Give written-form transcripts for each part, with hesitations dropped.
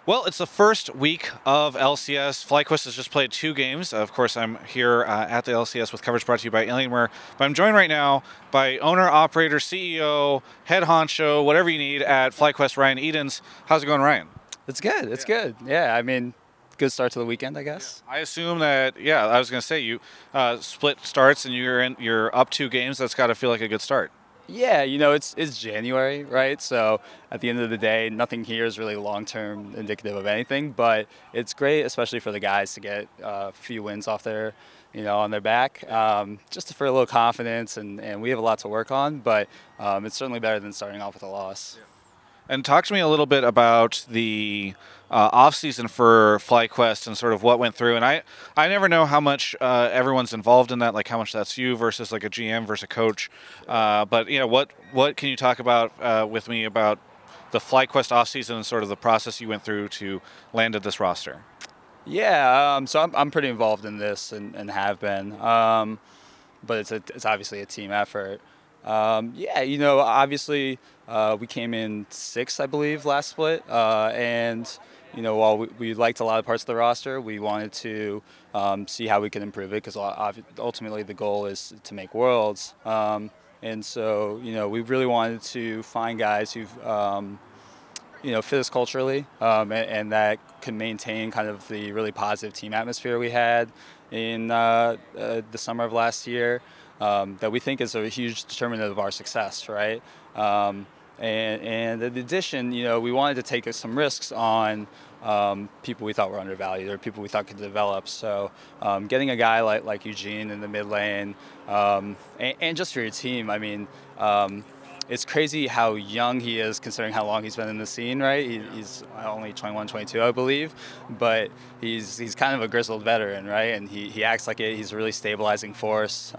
Well, it's the first week of LCS. FlyQuest has just played 2 games. Of course, I'm here at the LCS with coverage brought to you by Alienware. But I'm joined right now by owner, operator, CEO, head honcho, whatever you need at FlyQuest, Ryan Edens. How's it going, Ryan? It's good. It's good. Yeah, I mean, good start to the weekend, I guess. I assume that, yeah, I was going to say you split starts and you're up 2 games. That's got to feel like a good start. Yeah, it's January, right? So at the end of the day, nothing here is really long-term indicative of anything, but it's great, especially for the guys to get a few wins off their, on their back, just for a little confidence, and we have a lot to work on, but it's certainly better than starting off with a loss. And talk to me a little bit about the off season for FlyQuest and sort of what went through. And I never know how much everyone's involved in that, like how much that's you versus like a GM versus a coach. But what can you talk about with me about the FlyQuest off season and sort of the process you went through to land at this roster? Yeah, so I'm pretty involved in this and have been, but it's obviously a team effort. Yeah, obviously we came in sixth, I believe, last split, and while we liked a lot of parts of the roster, we wanted to see how we could improve it because ultimately the goal is to make Worlds, and so we really wanted to find guys who've fit us culturally, and that could maintain kind of the really positive team atmosphere we had in the summer of last year, that we think is a huge determinant of our success, right? And in addition, we wanted to take some risks on people we thought were undervalued or people we thought could develop. So getting a guy like Eugene in the mid lane, and just for your team, I mean, it's crazy how young he is considering how long he's been in the scene, right? He's only 21, 22, I believe, but he's kind of a grizzled veteran, right? And he acts like it. He's a really stabilizing force.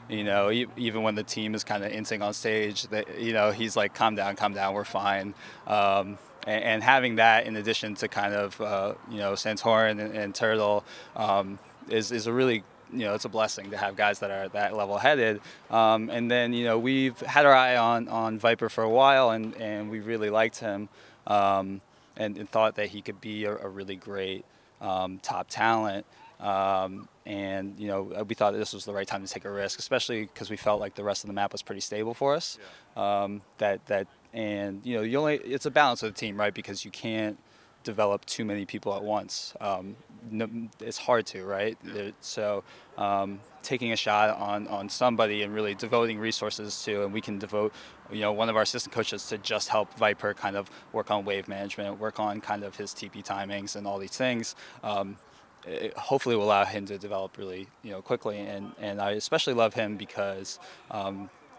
Even when the team is kind of inting on stage, that he's like, calm down, we're fine. And having that in addition to kind of Santorin and Turtle is a really it's a blessing to have guys that are that level-headed. And then, we've had our eye on Viper for a while, and we really liked him, and thought that he could be a really great top talent. And we thought this was the right time to take a risk, especially because we felt like the rest of the map was pretty stable for us. Yeah. It's a balance of the team, right? Because you can't develop too many people at once. It's hard to, right? So taking a shot on somebody and really devoting resources to, and we can devote one of our assistant coaches to just help Viper kind of work on wave management, work on kind of his TP timings and all these things. It hopefully will allow him to develop really quickly, and I especially love him because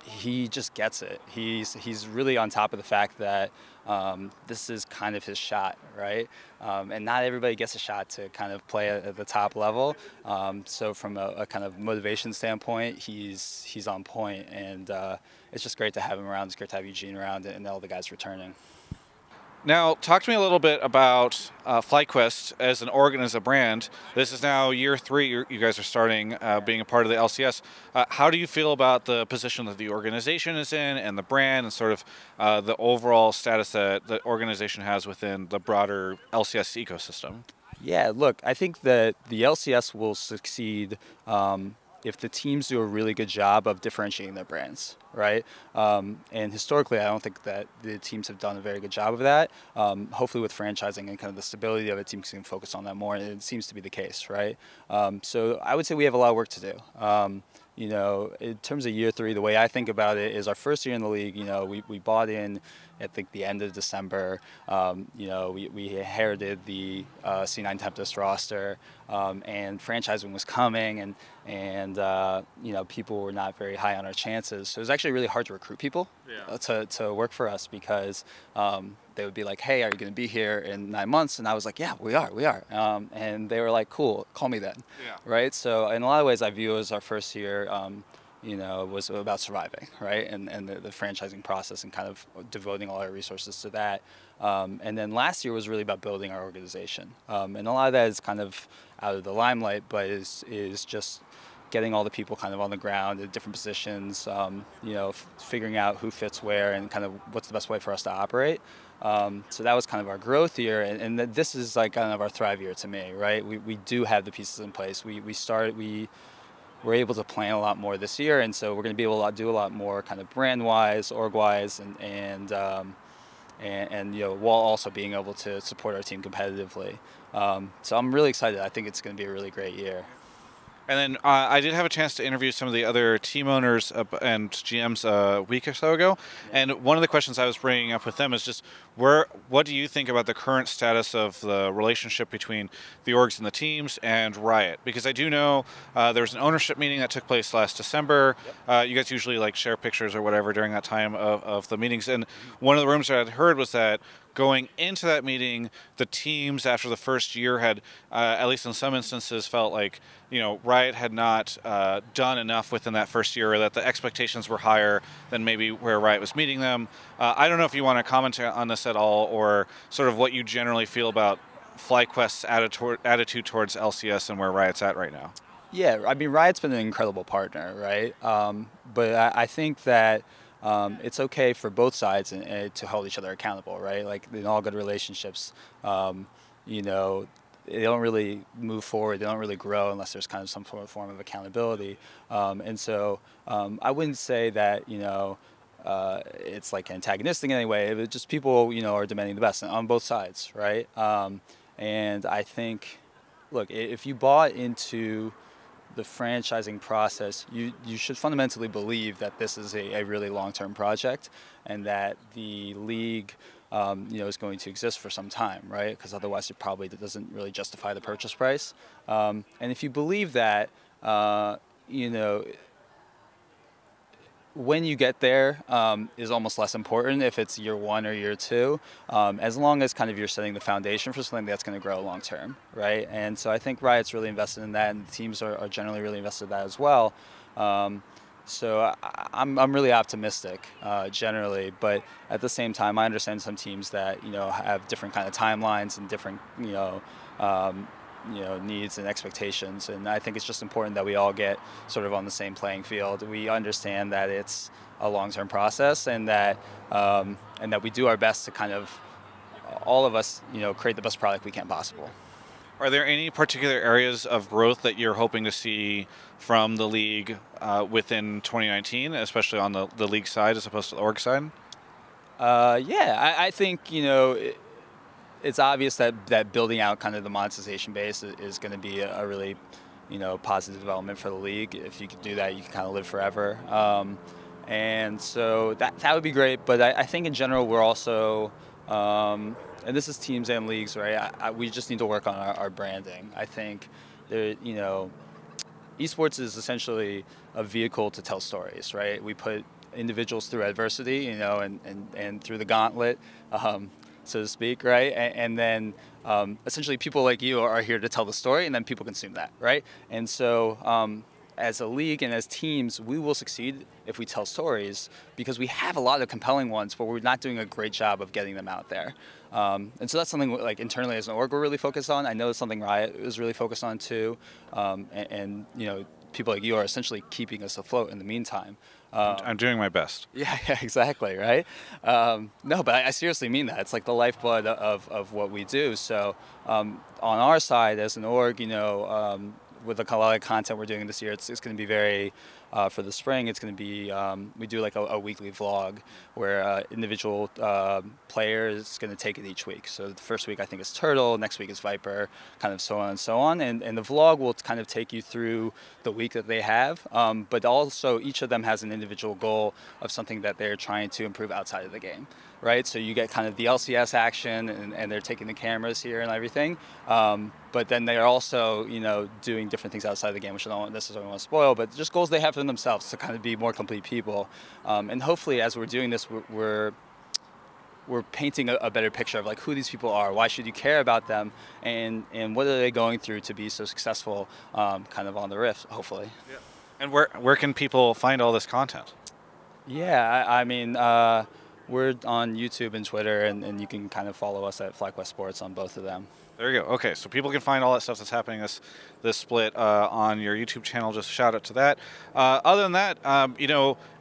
he just gets it. He's really on top of the fact that this is kind of his shot, right? And not everybody gets a shot to kind of play at the top level. So from a kind of motivation standpoint, he's on point, and it's just great to have him around. It's great to have Eugene around and all the guys returning. Now, talk to me a little bit about FlyQuest as an organ, as a brand. This is now year 3. You guys are starting being a part of the LCS. How do you feel about the position that the organization is in and the brand and sort of the overall status that the organization has within the broader LCS ecosystem? Yeah, look, I think that the LCS will succeed if the teams do a really good job of differentiating their brands, right? And historically, I don't think that the teams have done a very good job of that. Hopefully with franchising and kind of the stability of it, teams can focus on that more, and it seems to be the case, right? So I would say we have a lot of work to do. In terms of year 3, the way I think about it is our first year in the league, we bought in at the end of December. We inherited the C9 Tempest roster, and franchising was coming, and people were not very high on our chances. So it was actually really hard to recruit people to work for us because they would be like, hey, are you going to be here in 9 months? And I was like, yeah, we are. And they were like, cool, call me then. Yeah. Right? So in a lot of ways, I view it as our first year, was about surviving, right? And the franchising process and kind of devoting all our resources to that. And then last year was really about building our organization. And a lot of that is kind of out of the limelight, but is just getting all the people kind of on the ground at different positions, figuring out who fits where and kind of what's the best way for us to operate. So that was kind of our growth year, and this is like kind of our thrive year to me, right? We do have the pieces in place. We're able to plan a lot more this year, and so we're going to be able to do a lot more kind of brand-wise, org-wise, and while also being able to support our team competitively. So I'm really excited. I think it's going to be a really great year. And then I did have a chance to interview some of the other team owners and GMs a week or so ago. And one of the questions I was bringing up with them is just what do you think about the current status of the relationship between the orgs and the teams and Riot? Because I do know there was an ownership meeting that took place last December. Yep. You guys usually like share pictures or whatever during that time of the meetings. And one of the rumors that I'd heard was that going into that meeting, the teams after the first year had, at least in some instances, felt like Riot had not done enough within that first year, or that the expectations were higher than maybe where Riot was meeting them. I don't know if you want to comment on this at all, or sort of what you generally feel about FlyQuest's attitude towards LCS and where Riot's at right now. Yeah, I mean, Riot's been an incredible partner, right? But I think that it's okay for both sides to hold each other accountable, right? Like in all good relationships, they don't really move forward, they don't really grow unless there's kind of some form of accountability. And so I wouldn't say that, it's like antagonistic in any way. But just people, are demanding the best on both sides, right? And I think, look, if you bought into the franchising process, you should fundamentally believe that this is a really long-term project, and that the league is going to exist for some time, right? Because otherwise it probably doesn't really justify the purchase price. And if you believe that, when you get there is almost less important if it's year 1 or year 2, as long as kind of you're setting the foundation for something that's going to grow long term, right? And so I think Riot's really invested in that, and the teams are generally really invested in that as well. So I'm really optimistic generally, but at the same time, I understand some teams that have different kind of timelines and different needs and expectations, and I think it's just important that we all get sort of on the same playing field. We understand that it's a long-term process, and that we do our best to kind of, all of us, create the best product we can possible. Are there any particular areas of growth that you're hoping to see from the league within 2019, especially on the league side as opposed to the org side? Yeah, I think it's obvious that building out kind of the monetization base is going to be a really, positive development for the league. If you could do that, you can kind of live forever. And so that would be great. But I think in general, we're also, and this is teams and leagues, right? We just need to work on our branding. I think esports is essentially a vehicle to tell stories, right? We put individuals through adversity, and through the gauntlet, so to speak, right? And then essentially people like you are here to tell the story, and then people consume that, right? And so as a league and as teams, we will succeed if we tell stories, because we have a lot of compelling ones, but we're not doing a great job of getting them out there. And so that's something like internally as an org we're really focused on. I know it's something Riot is really focused on too, and people like you are essentially keeping us afloat in the meantime. I'm doing my best. Yeah, exactly, right? No, but I seriously mean that. It's like the lifeblood of what we do. So on our side as an org, with a lot of content we're doing this year, it's going to be very, for the spring, it's going to be, we do like a weekly vlog where individual player is going to take it each week. So the first week I think is Turtle, next week is Viper, kind of so on and so on. And the vlog will kind of take you through the week that they have, but also each of them has an individual goal of something that they're trying to improve outside of the game. Right, so you get kind of the LCS action, and they're taking the cameras here and everything. But then they're also, doing different things outside the game, which I don't necessarily want to spoil, but just goals they have for themselves to kind of be more complete people. And hopefully, as we're doing this, we're painting a better picture of like who these people are, why should you care about them, and what are they going through to be so successful, kind of on the Rift, hopefully. Yeah. And where can people find all this content? Yeah, I mean. We're on YouTube and Twitter, and you can kind of follow us at FlyQuest Sports on both of them. There you go. Okay, so people can find all that stuff that's happening this split on your YouTube channel. Just shout out to that. Other than that,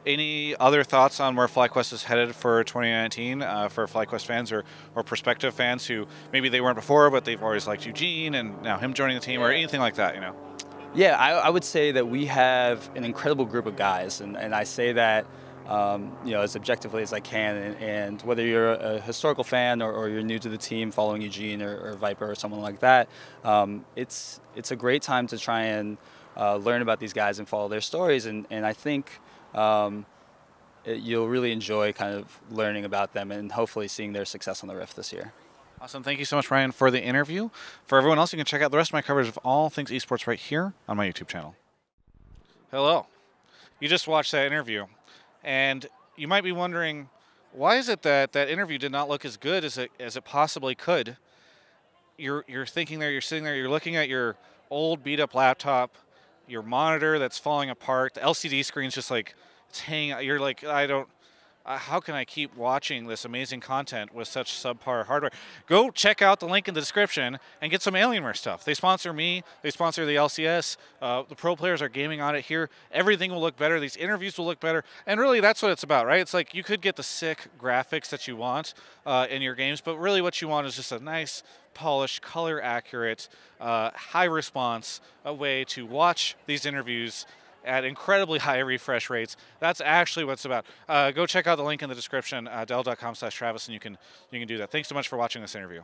any other thoughts on where FlyQuest is headed for 2019 for FlyQuest fans or prospective fans who maybe they weren't before, but they've always liked Eugene and now him joining the team or anything like that, Yeah, I would say that we have an incredible group of guys, and I say that as objectively as I can. And whether you're a historical fan or you're new to the team, following Eugene or Viper or someone like that, it's a great time to try and learn about these guys and follow their stories. And I think you'll really enjoy kind of learning about them and hopefully seeing their success on the Rift this year. Awesome. Thank you so much, Ryan, for the interview. For everyone else, you can check out the rest of my coverage of all things esports right here on my YouTube channel. Hello. You just watched that interview, and you might be wondering, why is it that that interview did not look as good as it possibly could? You're thinking there, you're sitting there, you're looking at your old beat-up laptop, your monitor that's falling apart, the LCD screen's just like, it's hanging out. You're like, how can I keep watching this amazing content with such subpar hardware? Go check out the link in the description and get some Alienware stuff. They sponsor me. They sponsor the LCS. The pro players are gaming on it here. Everything will look better. These interviews will look better. And really, that's what it's about, right? It's like you could get the sick graphics that you want in your games, but really what you want is just a nice, polished, color-accurate, high-response way to watch these interviews at incredibly high refresh rates. That's actually what it's about. Go check out the link in the description, Dell.com/Travis, and you can do that. Thanks so much for watching this interview.